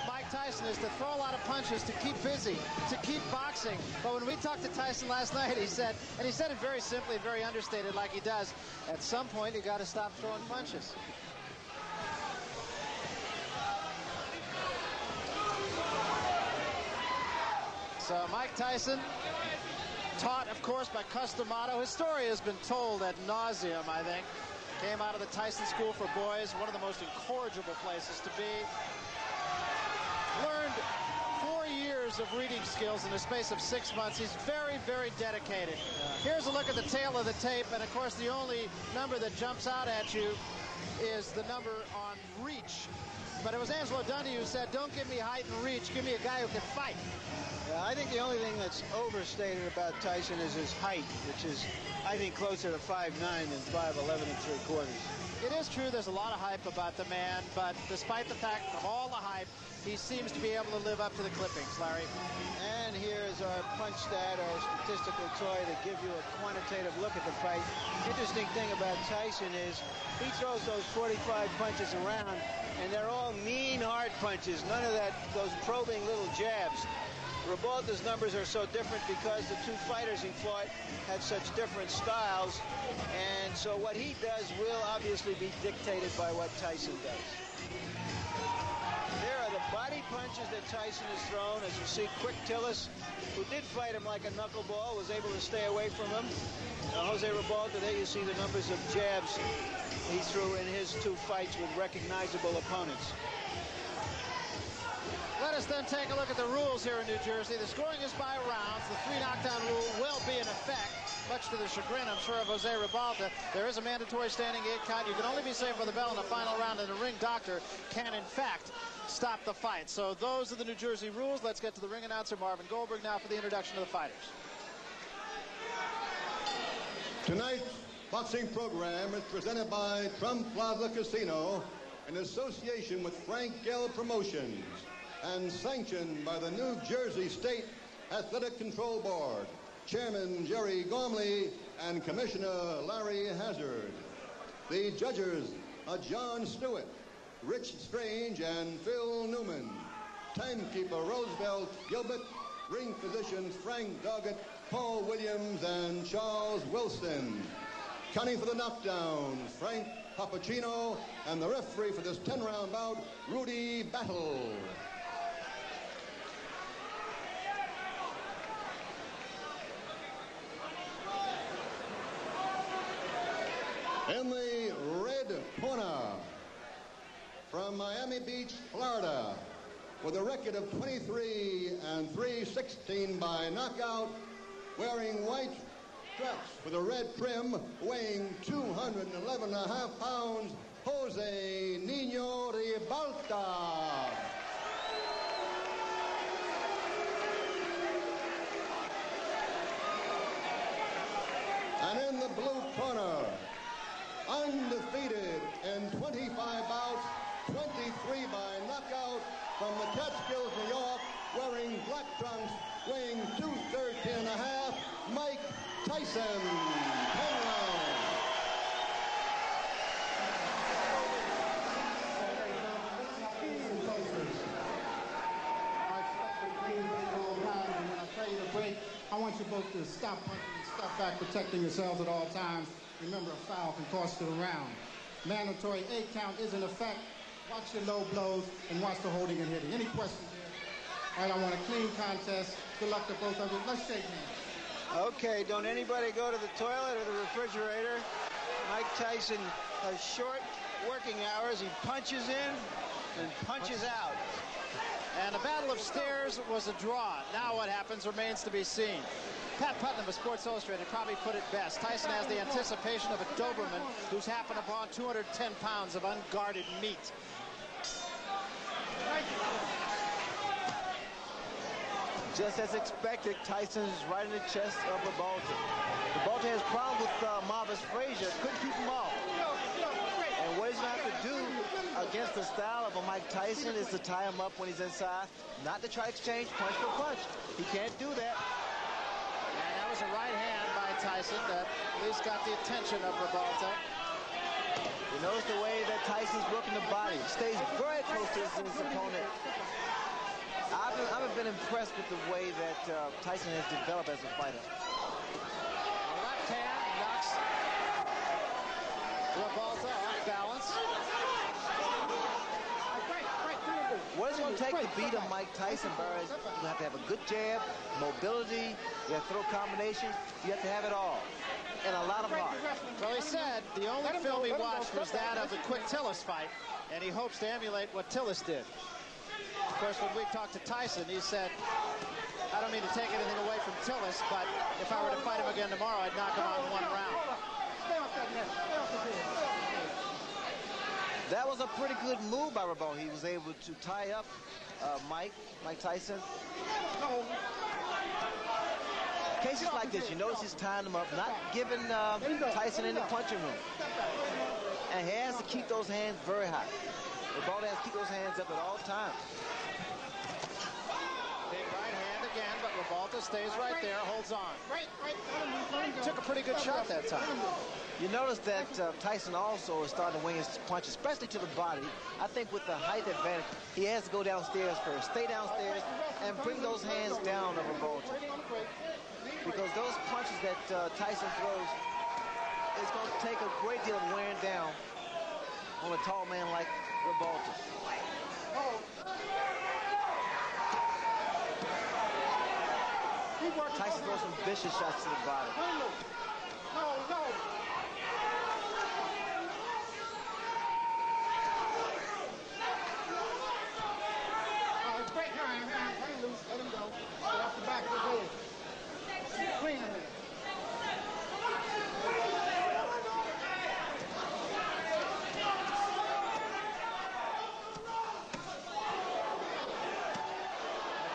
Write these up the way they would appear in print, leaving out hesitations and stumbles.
Mike Tyson is to throw a lot of punches, to keep busy, to keep boxing. But when we talked to Tyson last night, he said, and he said it very simply, very understated like he does, at some point you got to stop throwing punches. So Mike Tyson, taught, of course, by Cus D'Amato. His story has been told ad nauseum, I think. Came out of the Tyson School for Boys, one of the most incorrigible places to be. Learned 4 years of reading skills in the space of 6 months. He's very, very dedicated. Here's a look at the tail of the tape, and of course the only number that jumps out at you is the number on reach. But it was Angelo Dundee who said, don't give me height and reach, give me a guy who can fight. Yeah, I think the only thing that's overstated about Tyson is his height, which is, I think, closer to 5'9" than 5'11 3/4. It is true there's a lot of hype about the man, but despite the fact of all the hype, he seems to be able to live up to the clippings, Larry. And here is our punch stat, our statistical toy to give you a quantitative look at the fight. Interesting thing about Tyson is he throws those 45 punches around, and they're all mean, hard punches. None of that, those probing little jabs. Ribalta's numbers are so different because the two fighters he fought had such different styles, and so what he does will obviously be dictated by what Tyson does. There are the body punches that Tyson has thrown. As you see, Quick Tillis, who did fight him like a knuckleball, was able to stay away from him. Jose Ribalta, there you see the numbers of jabs he threw in his two fights with recognizable opponents. Let us then take a look at the rules here in New Jersey. The scoring is by rounds. The 3 knockdown rule will be in effect, much to the chagrin, I'm sure, of Jose Ribalta. There is a mandatory standing 8 count. You can only be saved for the bell in the final round, and the ring doctor can, in fact, stop the fight. So those are the New Jersey rules. Let's get to the ring announcer, Marvin Goldberg, now for the introduction of the fighters. Tonight's boxing program is presented by Trump Plaza Casino in association with Frank Gell Promotions, and sanctioned by the New Jersey State Athletic Control Board, Chairman Jerry Gormley and Commissioner Larry Hazard. The judges are John Stewart, Rich Strange, and Phil Newman. Timekeeper Roosevelt Gilbert, ring physicians Frank Doggett, Paul Williams, and Charles Wilson. Counting for the knockdown, Frank Papacino, and the referee for this 10-round bout, Rudy Battle. In the red corner, from Miami Beach, Florida, with a record of 23 and 3/16 by knockout, wearing white straps with a red trim, weighing 211.5 pounds, Jose Nino Ribalta. And in the blue corner, undefeated in 25 bouts, 23 by knockout, from the Catskills, New York, wearing black trunks, weighing 213.5, Mike Tyson. 10 rounds. I want you both to stop punching and step back, protecting yourselves at all times. Remember, a foul can cost you the round. Mandatory 8 count is in effect. Watch your low blows and watch the holding and hitting. Any questions here? All right, I want a clean contest. Good luck to both of you. Let's shake hands. Okay, don't anybody go to the toilet or the refrigerator. Mike Tyson has short working hours. He punches in and punches out. And the Battle of Stairs was a draw. Now what happens remains to be seen. Pat Putnam of Sports Illustrated probably put it best. Tyson has the anticipation of a Doberman who's happened upon 210 pounds of unguarded meat. Just as expected, Tyson is right in the chest of Ribalta. Ribalta has problems with Marvis Frazier. Couldn't keep him off. And what he's going to have to do against the style of a Mike Tyson is to tie him up when he's inside, not to try to exchange punch for punch. He can't do that. And that was a right hand by Tyson that at least got the attention of Ribalta. You notice the way that Tyson's working the body. Stays very close to his opponent. I've been impressed with the way that Tyson has developed as a fighter. A left hand knocks Revolta off balance. What is it going to take to beat a Mike Tyson, Barry? You have to have a good jab, mobility, you have to throw combinations, you have to have it all. And a lot of heart. Well, he said the only film he watched was that of the quick Tillis fight, and he hopes to emulate what Tillis did. Of course, when we talked to Tyson, he said, I don't mean to take anything away from Tillis, but if I were to fight him again tomorrow, I'd knock him out in 1 round. That was a pretty good move by Revolta. He was able to tie up Mike Tyson. Cases like this, you notice he's tying him up, not giving Tyson any punching room. And he has to keep those hands very high. Revolta has to keep those hands up at all times. Big right hand again, but Revolta stays right there, holds on. Took a pretty good shot that time. You notice that Tyson also is starting to wing his punch, especially to the body. I think with the height advantage, he has to go downstairs first. Stay downstairs and bring those hands down of Revolta. Because those punches that Tyson throws is going to take a great deal of wearing down on a tall man like Revolta. Tyson throws some vicious shots to the body. Let him go. Get off the back of his head. Clean him.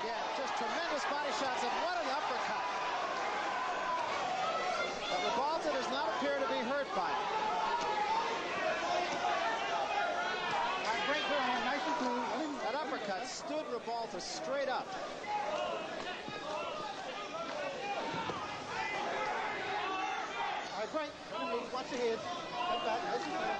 Again, just tremendous body shots, and what an uppercut. But Revolta does not appear to be hurt by it. Break her hand, nice and clean. That uppercut stood Revolta straight up. All right, break. Watch your head. Step back, nice and clean.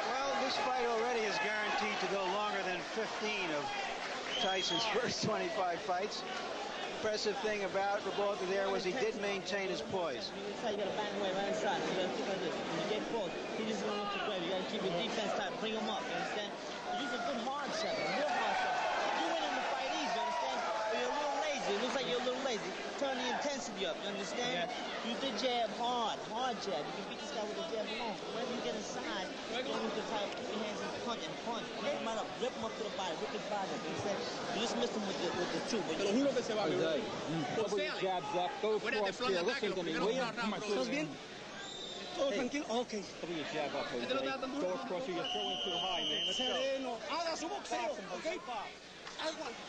Well, this fight already is guaranteed to go longer than 15 of Tyson's first 25 fights. Impressive thing about Revolta there was he did maintain his poise. You gotta bang away right inside. You gotta keep like this. When you get close, he just doesn't want to grab. You gotta keep your defense tight. Bring him up. You understand? Use a good hard shot, a real hard shot. You win in the fight easy. You understand? But you're a little lazy. It looks like you're a little lazy. Turn the intensity up. You understand? Yeah. Use the jab hard jab. You can beat this guy with a jab alone. Whenever you get inside, you don't need to try to put your hands in punch and punch. Rip him right up. Rip him up to the body. Rip his body up. You understand? You just missed him with the two. But you Put your jabs up, go cross here, listen to me, will you? ¿Estás bien? Todo tranquilo. Okay. Put your jab up, Jose. Go across here, you're throwing too high, man. Let's go. Sereno. Haga su boxeo, okay?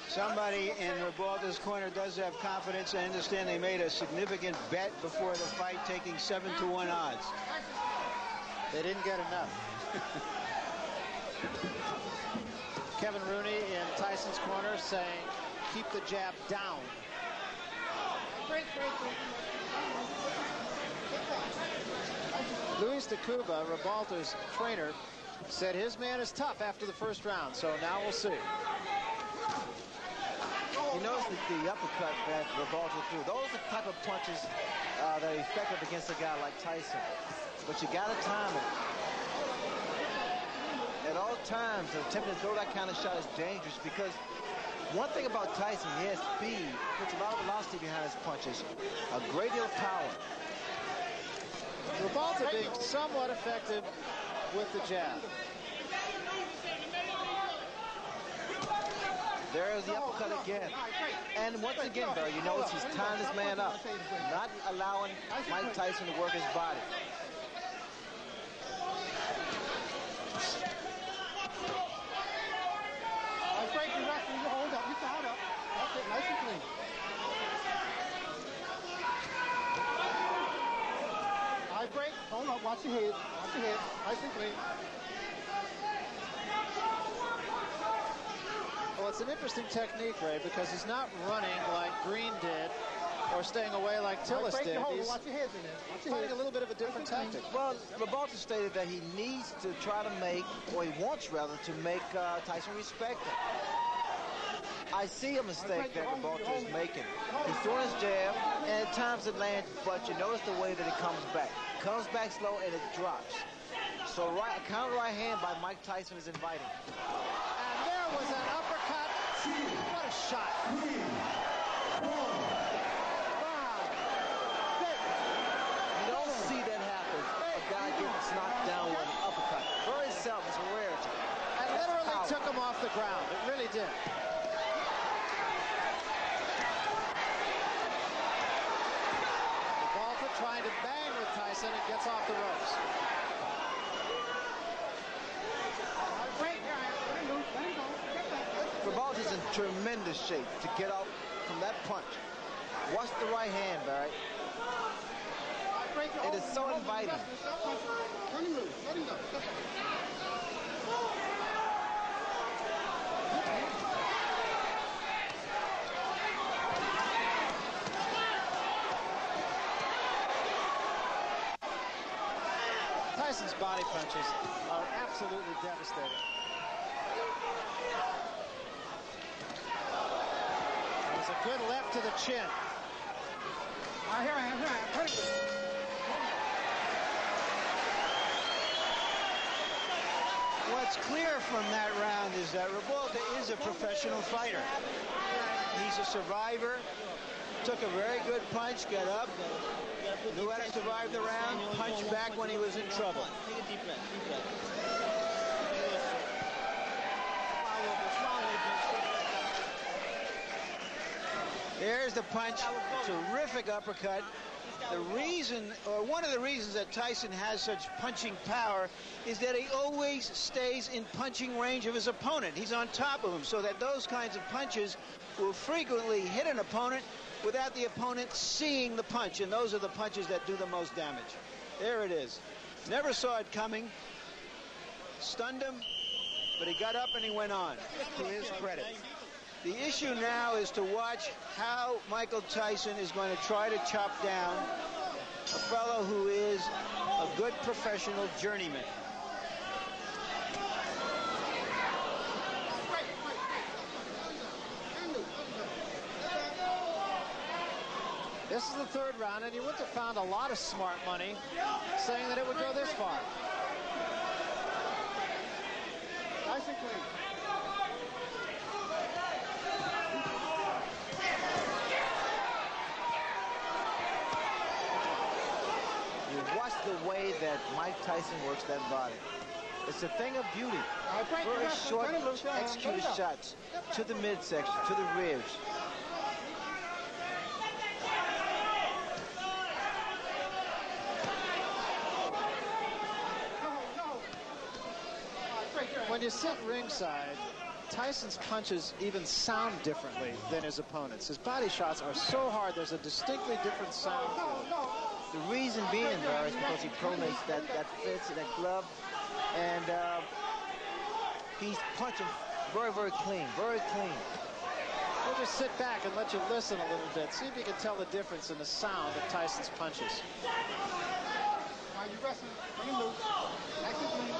Somebody in Revolta's corner does have confidence. I understand they made a significant bet before the fight, taking 7-to-1 odds. They didn't get enough. Kevin Rooney in Tyson's corner saying, keep the jab down. Luis de Cuba, Revolta's trainer, said his man is tough after the first round, so now we'll see. You notice the uppercut that Revolta threw. Those are the type of punches that are effective against a guy like Tyson. But you got to time it. At all times, attempting to throw that kind of shot is dangerous because one thing about Tyson, he has speed, puts a lot of velocity behind his punches, a great deal of power. Revolta being somewhat effective with the jab. There's the uppercut again. And once again, Barry, you notice he's tying this man up, not allowing Mike Tyson to work his body. Hold up, you hold up. That's it, nice and clean. All right, break. Hold up, watch your head. Watch your head. Nice and clean. Well, it's an interesting technique, Ray, because he's not running like Green did or staying away like Tillis did. He's Watch your heads in there. Watch your finding heads. a little bit of a different tactic. Well, Rebalta stated that he needs to try to make, or he wants rather, to make Tyson respect him. I see a mistake that Rebalta is making. He's throwing his jab, and at times it lands, but you notice the way that it comes back. Comes back slow, and it drops. So a counter right hand by Mike Tyson is inviting. And there was an uppercut. What a shot. You don't see that happen. A guy gets knocked down with an uppercut. Very seldom. It's a rarity. And literally took him off the ground. It really did. Rebalta trying to bang with Tyson and gets off the ropes. Rebalta's in tremendous shape to get out from that punch. Watch the right hand, Barry. It is so inviting. Let him loose. Let him go. Tyson's body punches are absolutely devastating. That was a good left to the chin. Here I am. What's clear from that round is that Rebalta is a professional fighter. He's a survivor. Took a very good punch, got up, knew how to survive the round, punched back when he was in trouble. Take a deep breath, deep breath. There's the punch, terrific uppercut. The reason, or one of the reasons that Tyson has such punching power is that he always stays in punching range of his opponent. He's on top of him, so that those kinds of punches will frequently hit an opponent without the opponent seeing the punch, and those are the punches that do the most damage. There it is. Never saw it coming. Stunned him, but he got up and he went on, to his credit. The issue now is to watch how Michael Tyson is going to try to chop down a fellow who is a good professional journeyman. This is the third round, and you wouldn't have found a lot of smart money saying that it would go this far. Nice and clean. You watch the way that Mike Tyson works that body. It's a thing of beauty. Very short, executed shots to the midsection, to the ribs. When you sit ringside, Tyson's punches even sound differently than his opponents. His body shots are so hard, there's a distinctly different sound to it. The reason being, Barry, is because he pronates that fits, that glove, and he's punching very, very clean, very clean. We'll just sit back and let you listen a little bit. See if you can tell the difference in the sound of Tyson's punches. Are you wrestling? Let him loose. Nice and clean.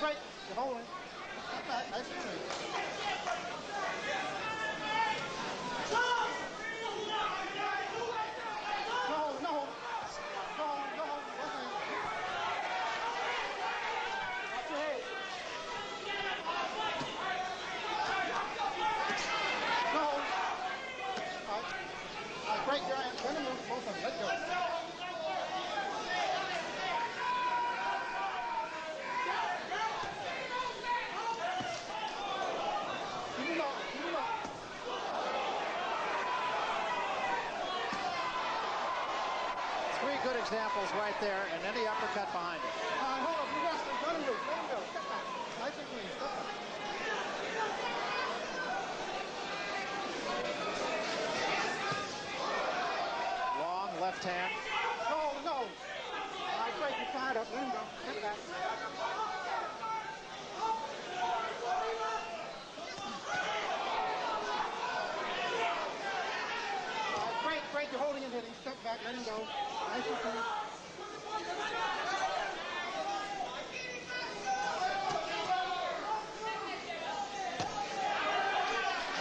Right, you're holding. Nice and clean. No. Watch your head. No. All right, break your hand. Let him move. Both of them. Let go. Three good examples right there, and any uppercut behind it. Hold up, you wrestling. Let him loose. Let him go. Step back. Nice and clean. Step back. Long left hand. back. Great, you're holding and hitting. Step back, let him go. Nice and clean.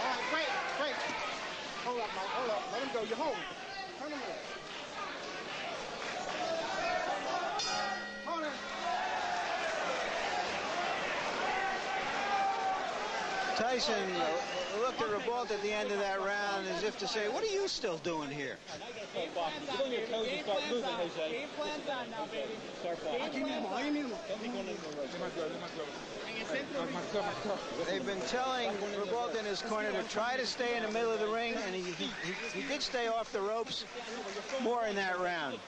All right, great. Hold up, Mike, hold up. Let him go, you're holding. Turn him in. Hold him. Tyson looked at Rebalta at the end of that round as if to say, what are you still doing here? Get on your toes and start moving, Jose. Game plan's on now, baby. Start walking. Don't be going into the road. They've been telling Rebalta in his corner to try to stay in the middle of the ring, and he did stay off the ropes more in that round.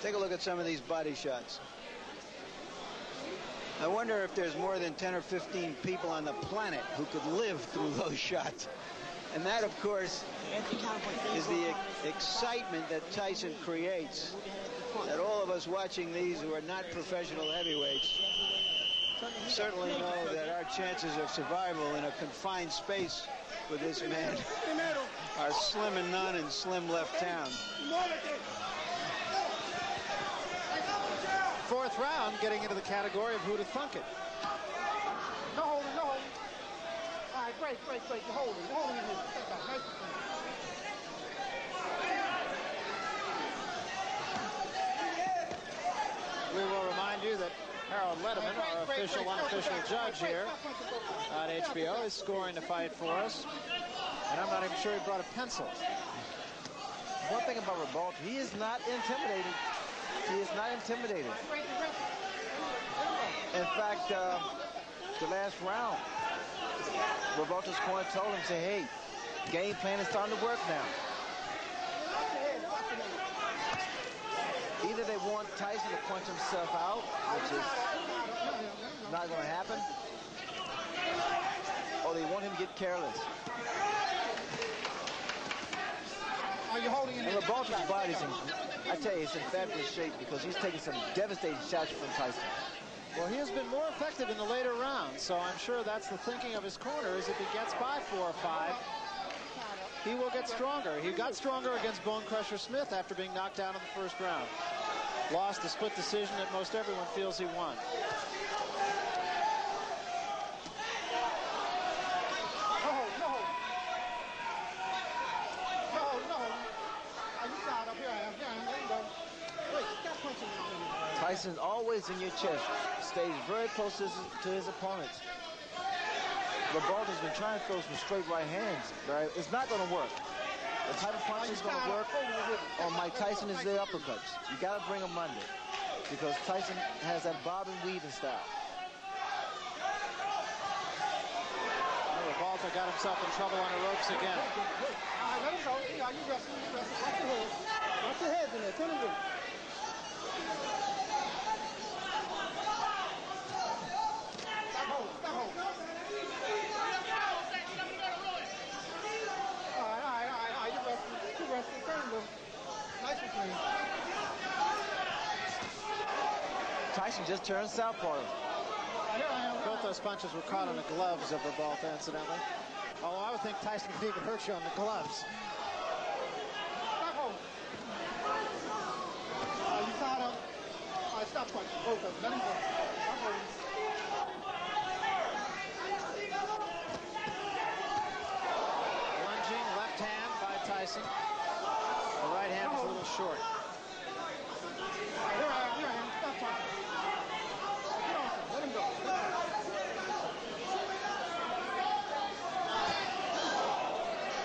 Take a look at some of these body shots. I wonder if there's more than 10 or 15 people on the planet who could live through those shots. And that, of course, is the excitement that Tyson creates, that all of us watching these who are not professional heavyweights certainly know that our chances of survival in a confined space with this man are slim and none in slim left town. Fourth round, getting into the category of who to thunk it. No holding. All right, great. You're holding in here. Step back, nice and clean. We will remind you that Harold Letterman, our official, unofficial judge here on HBO, is scoring the fight for us. And I'm not even sure he brought a pencil. One thing about Rebalta, he is not intimidating. He is not intimidated. In fact, the last round, Rebalta's corner told him, say, hey, game plan is starting to work now. Either they want Tyson to punch himself out, which is not going to happen, or they want him to get careless. Are you holding in And here? Rebalta's body's I tell you, it's in fabulous shape because he's taking some devastating shots from Tyson. Well, he has been more effective in the later rounds, so I'm sure that's the thinking of his corner, is if he gets by 4 or 5, he will get stronger. He got stronger against Bone Crusher Smith after being knocked down in the first round. Lost a split decision that most everyone feels he won. Tyson's always in your chest, stays very close to his opponents. Rebalta's been trying to throw some straight right hands, but it's not going to work. The type of punch is going to work on Mike Tyson is the uppercuts. You got to bring them under because Tyson has that bob and weaving style. Rebalta got himself in trouble on the ropes again. All right, let him go. Yeah, you wrestle. Watch your head. Watch your heads in there. Turn him loose. Tyson just turned southpaw. Both those punches were caught on the gloves of Rebalta, incidentally. Although I would think Tyson could even hurt you on the gloves. You tied up. All right, stop punching. Both of them. Let him go. Stop holding. Lunging left hand by Tyson. The right hand was a little short. Here I am. Stop punching. Get off him. Let him go.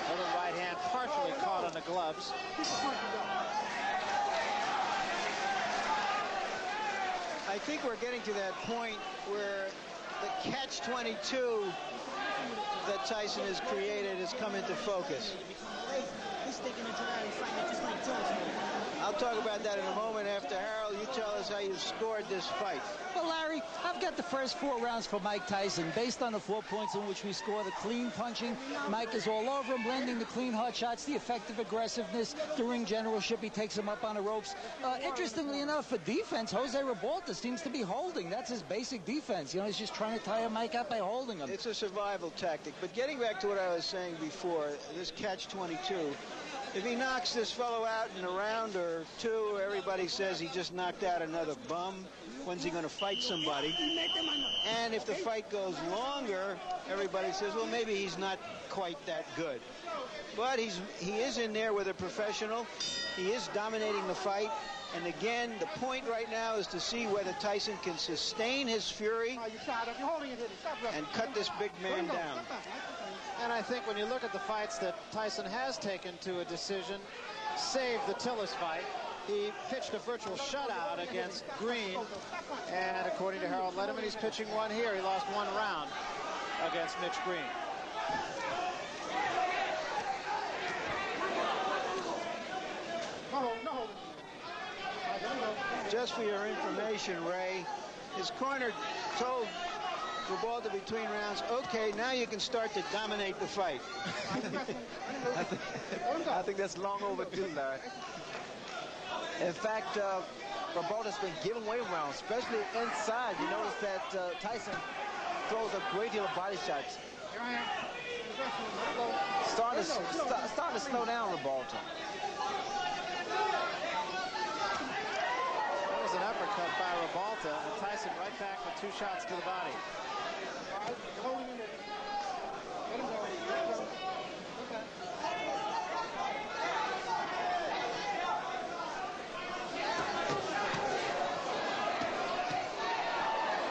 Another right hand partially caught on the gloves. Keep the punching down. I think we're getting to that point where the catch-22 that Tyson has created has come into focus. He's sticking into that and fighting just like Johnson. I'll talk about that in a moment after Harold. You tell us how you scored this fight. Well, Larry, I've got the first 4 rounds for Mike Tyson. Based on the 4 points in which we score, the clean punching, Mike is all over him, landing the clean hard shots, the effective aggressiveness, the ring generalship, he takes him up on the ropes. Interestingly enough, for defense, Jose Ribalta seems to be holding. That's his basic defense. You know, he's just trying to tire Mike up by holding him. It's a survival tactic. But getting back to what I was saying before, this catch-22, if he knocks this fellow out in a round or 2, everybody says he just knocked out another bum. When's he going to fight somebody? And if the fight goes longer, everybody says, well, maybe he's not quite that good. But he is in there with a professional. He is dominating the fight. And again, the point right now is to see whether Tyson can sustain his fury and cut this big man down. And I think when you look at the fights that Tyson has taken to a decision, save the Tillis fight, he pitched a virtual shutout against Green. And according to Harold Lederman, he's pitching one here. He lost 1 round against Mitch Green. Just for your information, Ray, his corner told Ribalta between rounds, okay, now you can start to dominate the fight. I think that's long overdue, Larry. In fact, Ribalta's been giving away rounds, especially inside. You notice that Tyson throws a great deal of body shots. Starting to slow down Ribalta. That was an uppercut by Ribalta, and Tyson right back with 2 shots to the body.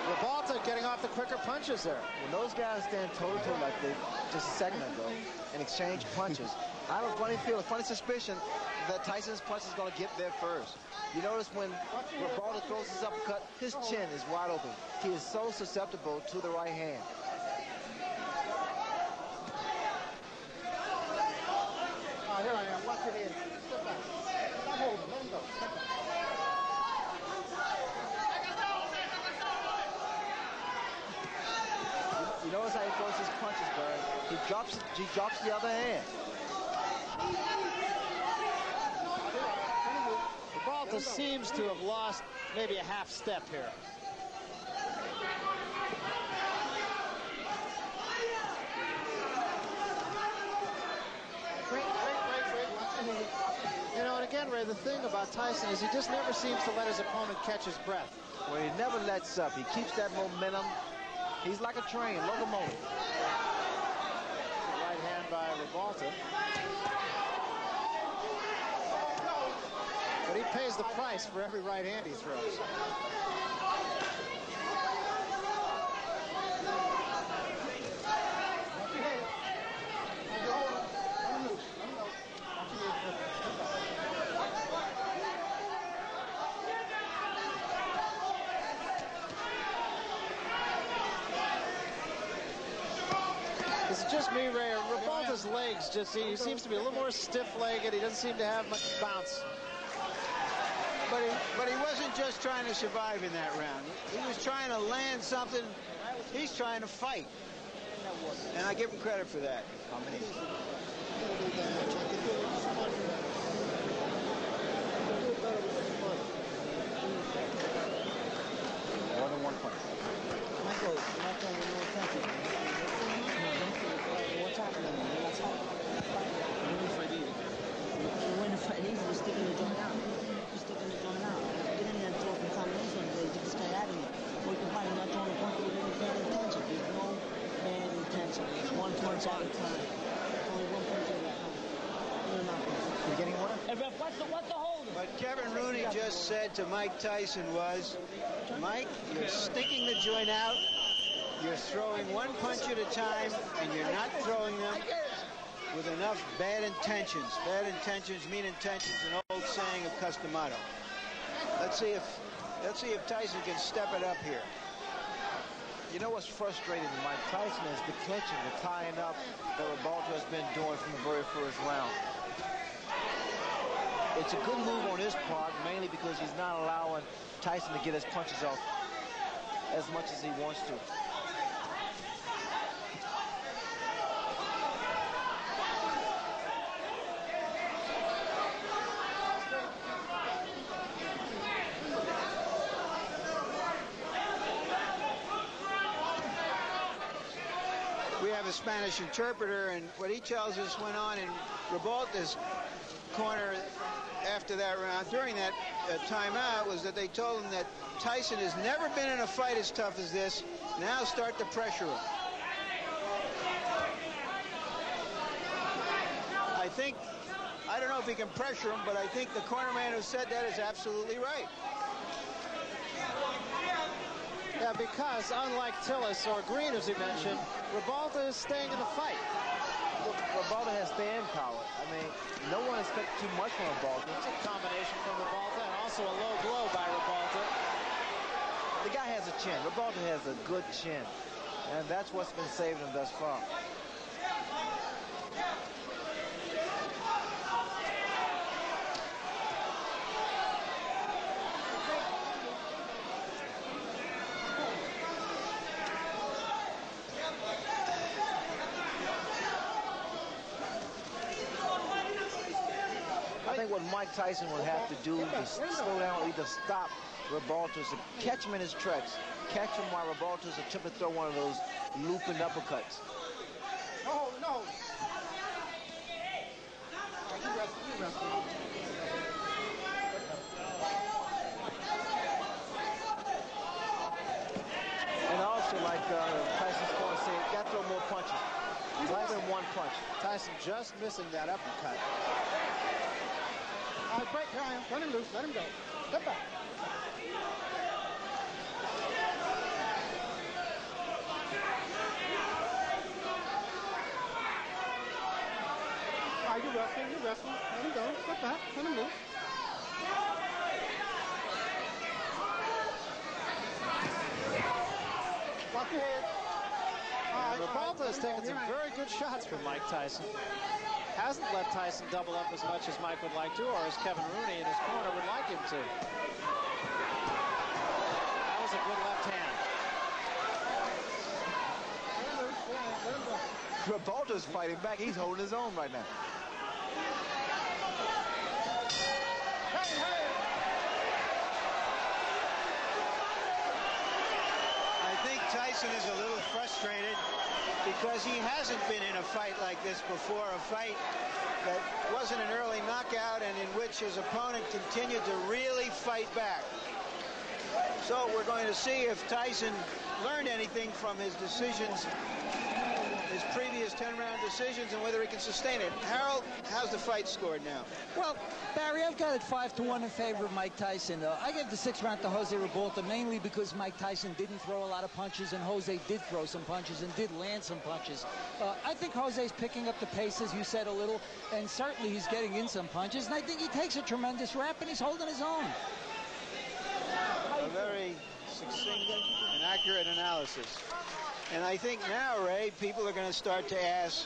Ribalta getting off the quicker punches there. When those guys stand toe-to-toe like they just a second ago and exchange punches, I have a funny suspicion that Tyson's punch is going to get there first. You notice when Ribalta throws his uppercut, his chin is wide open. He is so susceptible to the right hand. Here I am. Watch your head. Step back. Stop holding. Let him go. Step back. You notice how he throws his punches, Bird. He drops the other hand. Ribalta seems to have lost maybe a half step here. You know, and again, Ray, the thing about Tyson is he just never seems to let his opponent catch his breath. Well, he never lets up. He keeps that momentum. He's like a train, locomotive. Right hand by Ribalta. But he pays the price for every right hand he throws. Is it just me, Ray? Ribalta's legs just, he seems to be a little more stiff-legged. He doesn't seem to have much bounce. But he wasn't just trying to survive in that round. He was trying to land something. He's trying to fight. And I give him credit for that. More than 1 punch. Michael, what's happening? When the fight is, you're sticking the joint out. You're sticking the joint out. Get in there and throw some combination today. You just stay out of here. Or you can find not throwing a punch with any bad intention. There's no bad intention. It's 1 punch at a time. Only 1 punch at a time. You're not punching. You getting one? Hey, Ref, what's the holding? What Kevin Rooney just said to Mike Tyson was, Mike, you're sticking the joint out. You're throwing 1 punch at a time, and you're not throwing them with enough bad intentions. Bad intentions mean intentions, an old saying of Customato. Let's see if Tyson can step it up here. You know what's frustrating to Mike Tyson is the clinching, the tying up that Ribalta has been doing from the very first round. It's a good move on his part, mainly because he's not allowing Tyson to get his punches off as much as he wants to. We have a Spanish interpreter, and what he tells us went on in Rebalta's corner after that round, during that timeout, was that they told him that Tyson has never been in a fight as tough as this. Now start to pressure him. I don't know if he can pressure him, but I think the corner man who said that is absolutely right. Yeah, because unlike Tillis or Green, as he mentioned, Rebalta is staying in the fight. Rebalta has stand power. I mean, no one expects too much from Rebalta. It's a combination from Rebalta and also a low blow by Rebalta. The guy has a chin. Rebalta has a good chin, and that's what's been saving him thus far. I think what Mike Tyson would have to do is slow down or either stop Rebalta, to catch him in his tracks, catch him while Rebalta's attempt to throw one of those looping uppercuts. Oh, no. You wrestle. And also, like Tyson's going to say, you got to throw more punches. Rather than one punch. Tyson just missing that uppercut. All right, break, Ryan. Let him loose. Let him go. Step back. All right, you wrestling. Let him go. Step back. Let him loose. Lock your head. Rebalta has taken some very good shots from Mike Tyson. Hasn't let Tyson double up as much as Mike would like to, or as Kevin Rooney in his corner would like him to. That was a good left hand. Rebalta's fighting back. He's holding his own right now. I think Tyson is a little frustrated because he hasn't been in a fight like this before, a fight that wasn't an early knockout and in which his opponent continued to really fight back. So we're going to see if Tyson learned anything from his decisions, his previous 10-round decisions, and whether he can sustain it. Harold, how's the fight scored now? Well, Barry, I've got it 5-1 in favor of Mike Tyson. I gave the 6th round to Jose Rebalta mainly because Mike Tyson didn't throw a lot of punches, and Jose did throw some punches and did land some punches. I think Jose's picking up the pace, as you said, a little, and certainly he's getting in some punches, and I think he takes a tremendous rap, and he's holding his own. A very succinct and accurate analysis. And I think now, Ray, people are going to start to ask,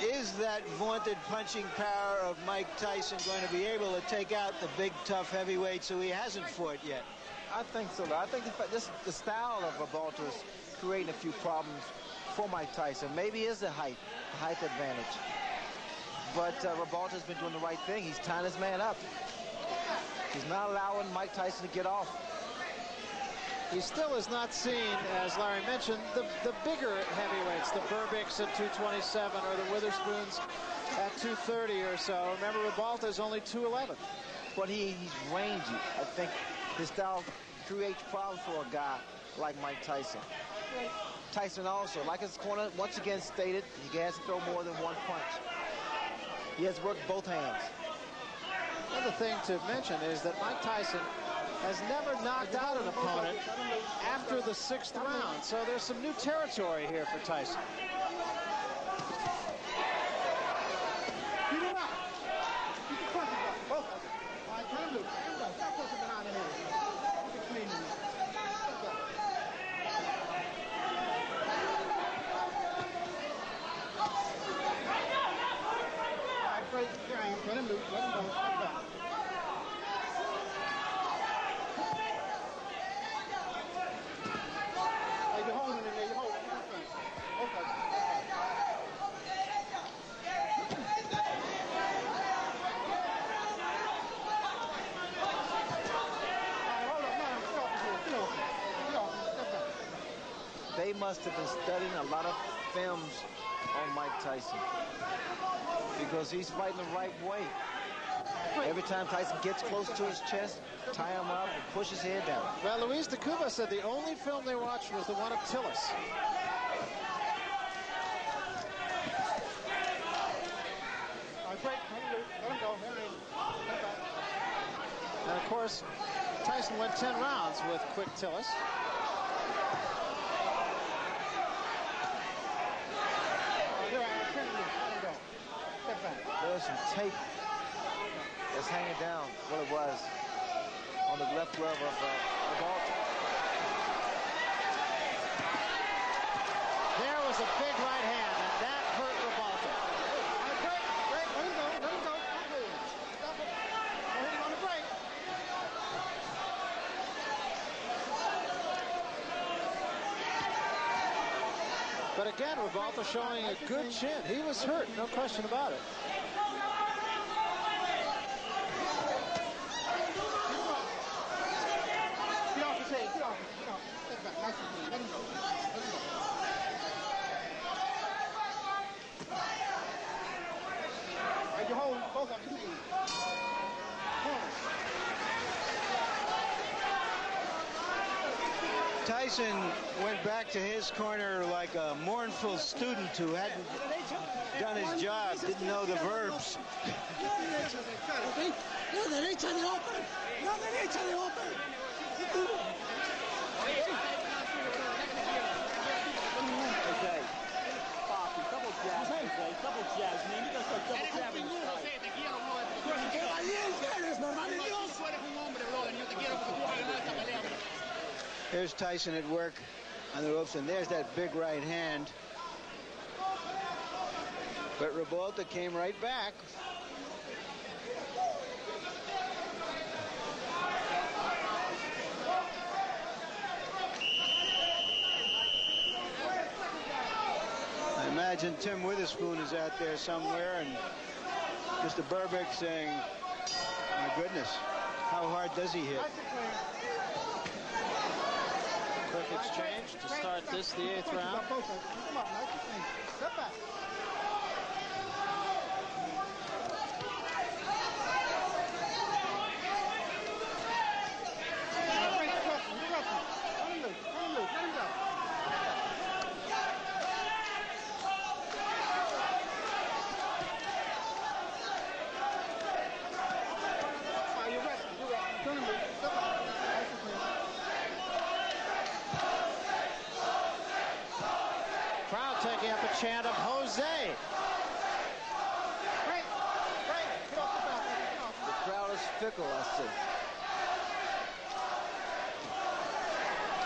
is that vaunted punching power of Mike Tyson going to be able to take out the big, tough heavyweights who he hasn't fought yet? I think so. I think the style of Rebalta is creating a few problems for Mike Tyson. Maybe it is the height advantage. But Rebalta's been doing the right thing. He's tying his man up. He's not allowing Mike Tyson to get off. He still is not seen, as Larry mentioned, the bigger heavyweights, the Burbicks at 227 or the Witherspoons at 230 or so. Remember, Rebalta is only 211. But he's rangy. I think his style creates problems for a guy like Mike Tyson. Tyson also, like his corner once again stated, he has to throw more than one punch. He has worked both hands. Another thing to mention is that Mike Tyson has never knocked out an opponent after the 6th round. So there's some new territory here for Tyson. Keep him up. Keep the punches up. Both of them. All right, turn him loose. Stop pushing behind the head. Keep it clean in there. Let's go. All right, break. Turn him loose. Let him go. must have been studying a lot of films on Mike Tyson, because he's fighting the right way. Every time Tyson gets close to his chest, tie him up and push his head down. Well, Luis de Cuba said the only film they watched was the one of Tillis. And of course, Tyson went 10 rounds with Quick Tillis. There's some tape that's hanging down, what it was, on the left glove of Revolta. There was a big right hand, and that hurt Revolta. Break, let him go, let him go. Stop it. Don't hit him on the break. But again, Revolta showing a good chin. He was hurt, no question about it. Get off his head, get off. Step back, nice and clean. Let him go. Let him go. All right, you hold both of them. Tyson went back to his corner like a mournful student who hadn't done his job, didn't know the verbs. Okay. Double jabs, double jabs, man. You gotta start double jabbing. There's Tyson at work on the ropes, and there's that big right hand. But Revolta came right back. I imagine Tim Witherspoon is out there somewhere, and Mr. Burbick saying, my goodness, how hard does he hit? Quick exchange to start this, the 8th round. Step back. Crowd taking up a chant of Jose. The crowd is fickle, I see.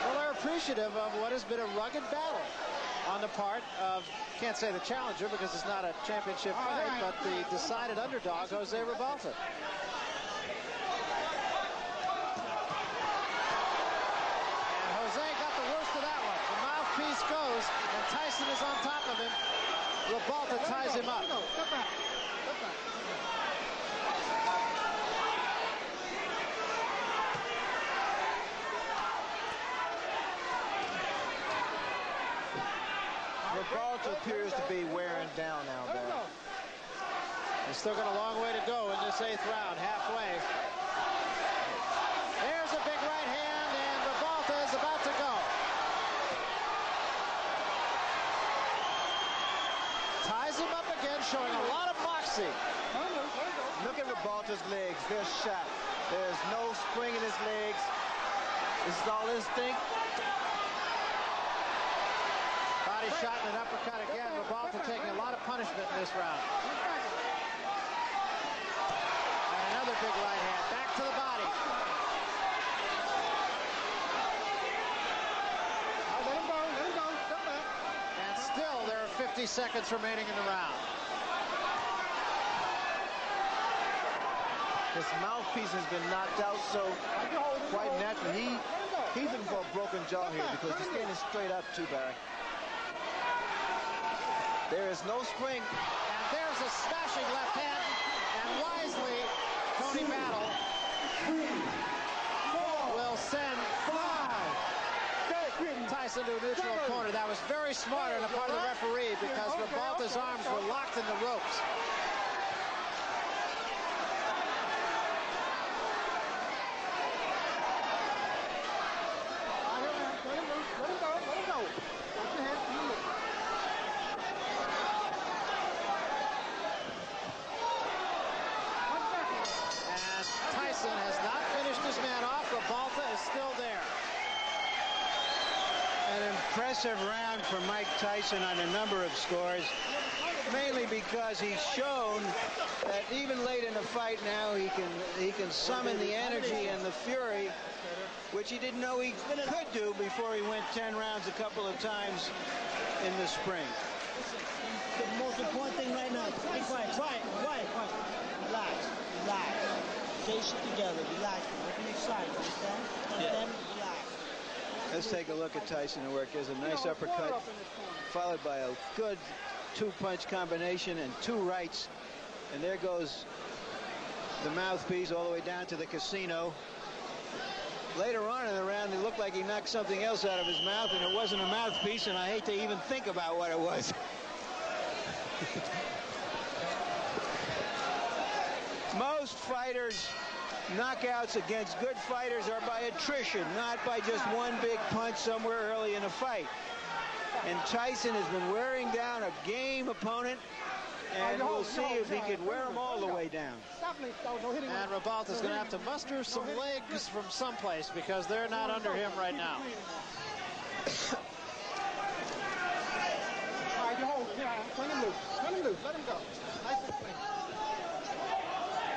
Well, they're appreciative of what has been a rugged battle on the part of, can't say the challenger because it's not a championship fight, but the decided underdog, Jose Revolta. And Jose got the worst of that one. The mouthpiece goes, and Tyson is on top of him. Revolta ties him up. Step back. Step back. Revolta appears to be wearing down now, Barry. He's still got a long way to go in this 8th round, halfway. There's a big right hand, and Revolta is about to go. Ties him up again, showing a lot of moxie. Look at Revolta's legs. They're shot. There's no spring in his legs. This is all instinct. Body shot and an uppercut again. Revolta taking a lot of punishment in this round. And another big right hand. Back to the body. Let him go. Let him go. Step back. And still there are 50 seconds remaining in the round. His mouthpiece has been knocked out, so quite naturally he's looking for a broken jaw here because he's standing straight up too, Barry. There is no spring. And there's a smashing left hand. And wisely, Tony Battle will send Tyson to a neutral corner. That was smart on the part of the referee because Rebalta's arms were locked in the ropes. And Tyson has not finished his man off. Rebalta is still there. An impressive round for Mike Tyson on a number of scores, mainly because he's shown that even late in the fight now he can summon the energy and the fury, which he didn't know he could do before he went 10 rounds a couple of times in the spring. The most important thing right now, be quiet, quiet. Relax. Get your shit together, relax. Don't be excited, understand? Relax. Let's take a look at Tyson at work. There's a nice uppercut, followed by a good two-punch combination and two rights. And there goes the mouthpiece all the way down to the casino. Later on in the round, it looked like he knocked something else out of his mouth, and it wasn't a mouthpiece, and I hate to even think about what it was. Most fighters' knockouts against good fighters are by attrition, not by just one big punch somewhere early in a fight. And Tyson has been wearing down a game opponent, and we'll see if he can wear him all the way down. And Rebalta's going to have to muster some legs from someplace because they're not under him right now.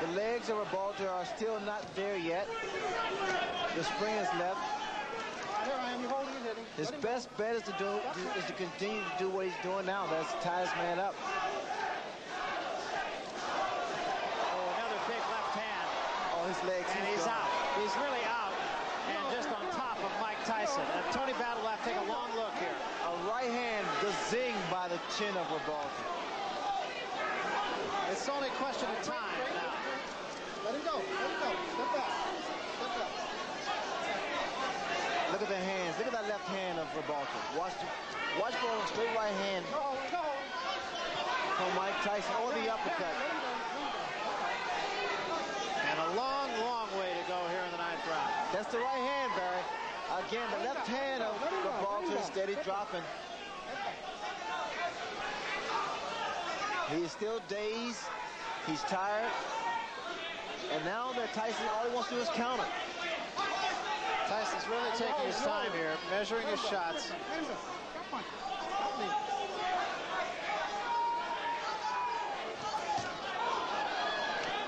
The legs of Rebalta are still not there yet. The spring is left. His best bet is to continue to do what he's doing now. That's tie his man up. Oh, another big left hand. Oh, his legs. And he's out. He's really out. And just on top of Mike Tyson. And Tony Battle will have to take a long look here. A right hand gazing by the chin of Rebalta. It's only a question of time now. Let him go. Step back. Look at the hands. Look at that left hand of Rebalta. Watch for a straight right hand from Mike Tyson or the uppercut. And a long, long way to go here in the 9th round. That's the right hand, Barry. Again, the left hand of Rebalta is steady dropping. He is still dazed. He's tired. And now that Tyson, all he wants to do is counter. Tyson's really taking his time here, measuring his shots.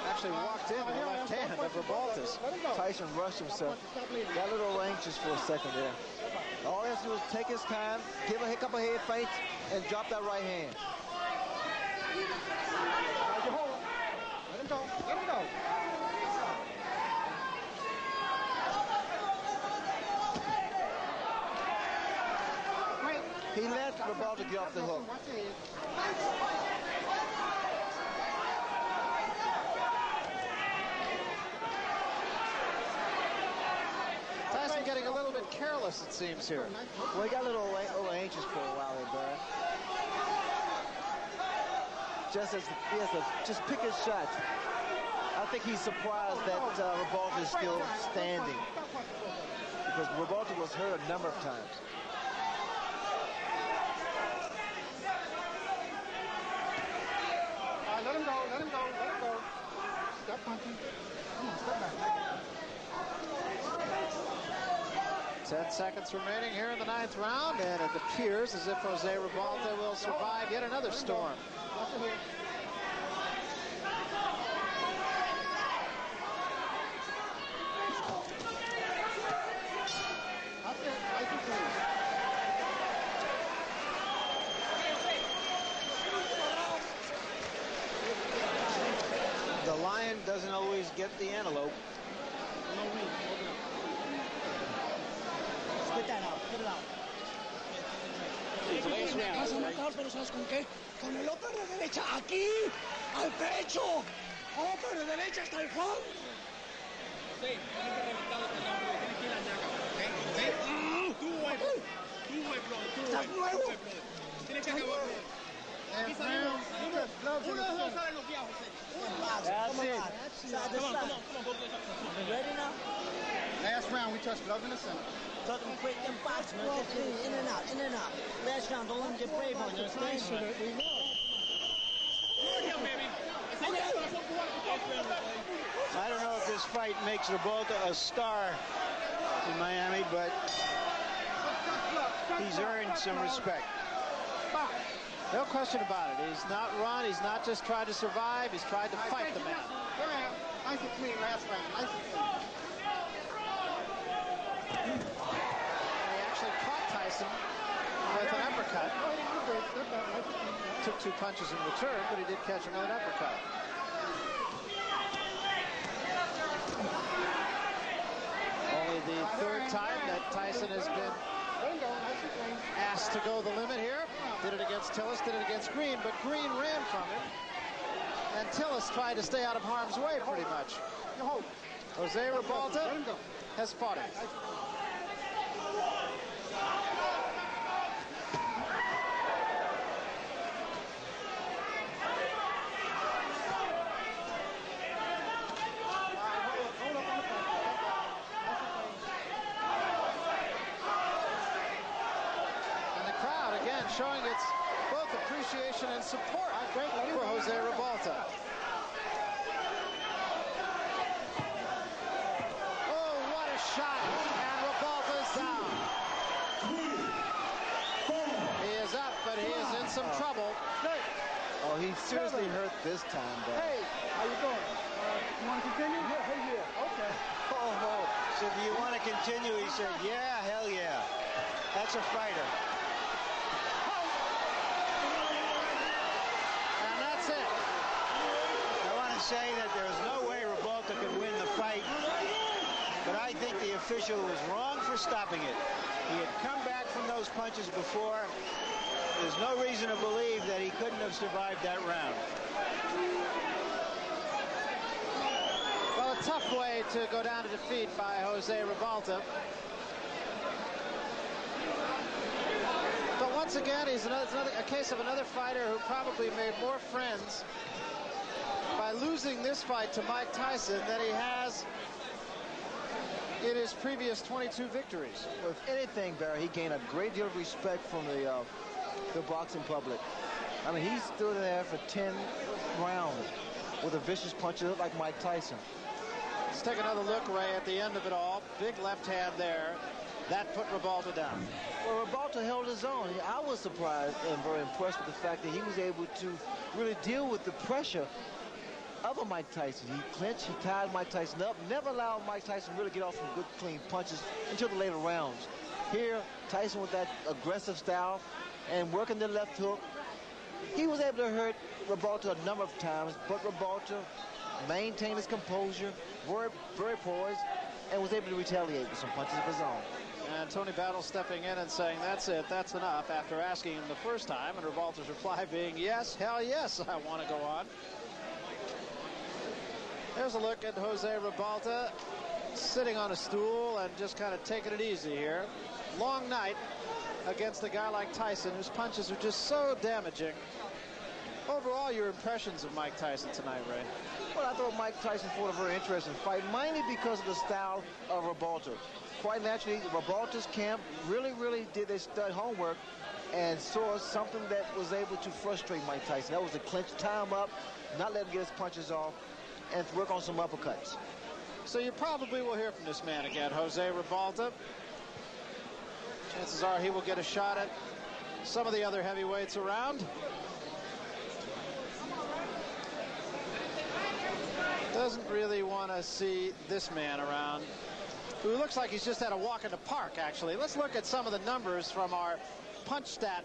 Actually walked in the left hand of Rebalta's. Tyson rushed himself. Got a little anxious for a second there. All he has to do is take his time, give a couple head feints, and drop that right hand. Let him go. He let Rebalta get off the hook. Tyson getting a little bit careless, it seems, here. Well, he got a little anxious for a while there, Barry. Just as he has to just pick his shot. I think he's surprised that Rebalta is still standing, because Rebalta was hurt a number of times. Let him go. Stop punching. Come on, step back. 10 seconds remaining here in the 9th round, and it appears as if Jose Rebalta will survive yet another storm. The lion doesn't always get the antelope. Spit that out. Spit it out. Vas a matar, pero ¿sabes con qué? Con el upper de derecha, aquí, al pecho. Upper de derecha hasta el fondo. Sí, tienes que reventarlo con la mano, tienes que ir a la ñaca. Tú, güey, brother. Estás nuevo. Last round, we touch gloves in the center. That's it. Side to side. Ready now? Last round, we touch gloves in the center. Let them break them box, man. Get in and out, in and out. Last round, don't let them get brave on you. Understand? I don't know if this fight makes Rebalta a star in Miami, but he's earned some respect. No question about it. He's not run. He's not just tried to survive. He's tried to fight the man. Nice and clean last round. Nice and clean. He actually caught Tyson with an uppercut. Took 2 punches in return, but he did catch him with an uppercut. Only the 3rd time that Tyson has been asked to go the limit here. Did it against Tillis, did it against Green, but Green ran from him. And Tillis tried to stay out of harm's way pretty much. Jose Rebalta has fought it. Showing its both appreciation and support for Jose Rebalta. Oh, what a shot! And Rebalta's down. He is up, but he is in some trouble. Oh, he seriously hurt this time, though. Hey, how you doing? You want to continue? Yeah, okay. Oh, so do you want to continue? He said, yeah, hell yeah. That's a fighter. Say that there's no way Rebalta could win the fight, but I think the official was wrong for stopping it. He had come back from those punches before. There's no reason to believe that he couldn't have survived that round. Well, a tough way to go down to defeat by Jose Rebalta. But once again, he's a case of another fighter who probably made more friends by losing this fight to Mike Tyson than he has in his previous 22 victories. Well, if anything, Barry, he gained a great deal of respect from the boxing public. I mean, he stood there for 10 rounds with a vicious punch that looked like Mike Tyson. Let's take another look, Ray, at the end of it all. Big left hand there. That put Rebalta down. Well, Rebalta held his own. I was surprised and very impressed with the fact that he was able to really deal with the pressure of a Mike Tyson. He clinched, he tied Mike Tyson up, never allowed Mike Tyson to really get off some good, clean punches until the later rounds. Here, Tyson with that aggressive style and working the left hook, he was able to hurt Rebalta a number of times, but Rebalta maintained his composure, very poised, and was able to retaliate with some punches of his own. And Tony Battle stepping in and saying, that's it, that's enough, after asking him the first time, and Rebalta's reply being, yes, hell yes, I want to go on. There's a look at Jose Rebalta sitting on a stool and just kind of taking it easy here. Long night against a guy like Tyson, whose punches are just so damaging. Overall, your impressions of Mike Tyson tonight, Ray? Well, I thought Mike Tyson fought a very interesting fight, mainly because of the style of Rebalta. Quite naturally, Rebalta's camp really did their stud homework and saw something that was able to frustrate Mike Tyson. That was to clinch, tie him up, not let him get his punches off, and work on some uppercuts. So you probably will hear from this man again, Jose Rebalta. Chances are he will get a shot at some of the other heavyweights around. Doesn't really want to see this man around, who looks like he's just had a walk in the park, actually. Let's look at some of the numbers from our punch stat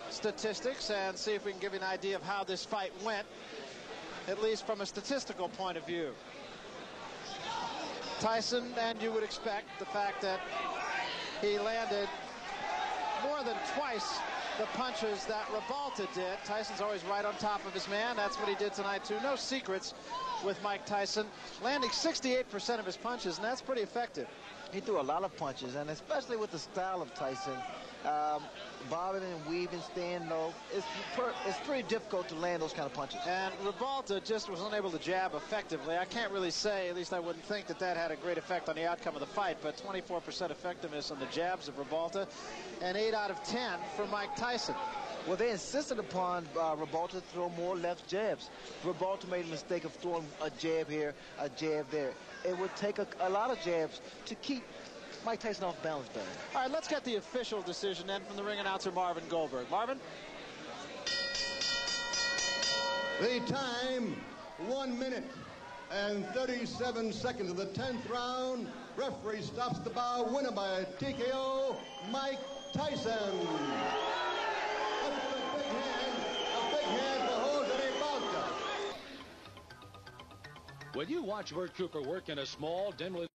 statistics and see if we can give you an idea of how this fight went, at least from a statistical point of view. Tyson, and you would expect the fact that he landed more than twice the punches that Rebalta did. Tyson's always right on top of his man. That's what he did tonight, too. No secrets with Mike Tyson, landing 68% of his punches, and that's pretty effective. He threw a lot of punches, and especially with the style of Tyson, bobbing and weaving, staying low. It's pretty difficult to land those kind of punches. And Ribalta just was unable to jab effectively. I can't really say, at least I wouldn't think that had a great effect on the outcome of the fight, but 24% effectiveness on the jabs of Ribalta and 8 out of 10 for Mike Tyson. Well, they insisted upon Ribalta to throw more left jabs. Ribalta made a mistake of throwing a jab here, a jab there. It would take a lot of jabs to keep Mike Tyson off balance, Barry. All right, let's get the official decision then from the ring announcer, Marvin Goldberg. Marvin? The time, 1 minute and 37 seconds of the 10th round. Referee stops the bout. Winner by TKO, Mike Tyson. That's a big hand for Jose Ribalta. When you watch Bert Cooper work in a small, dimly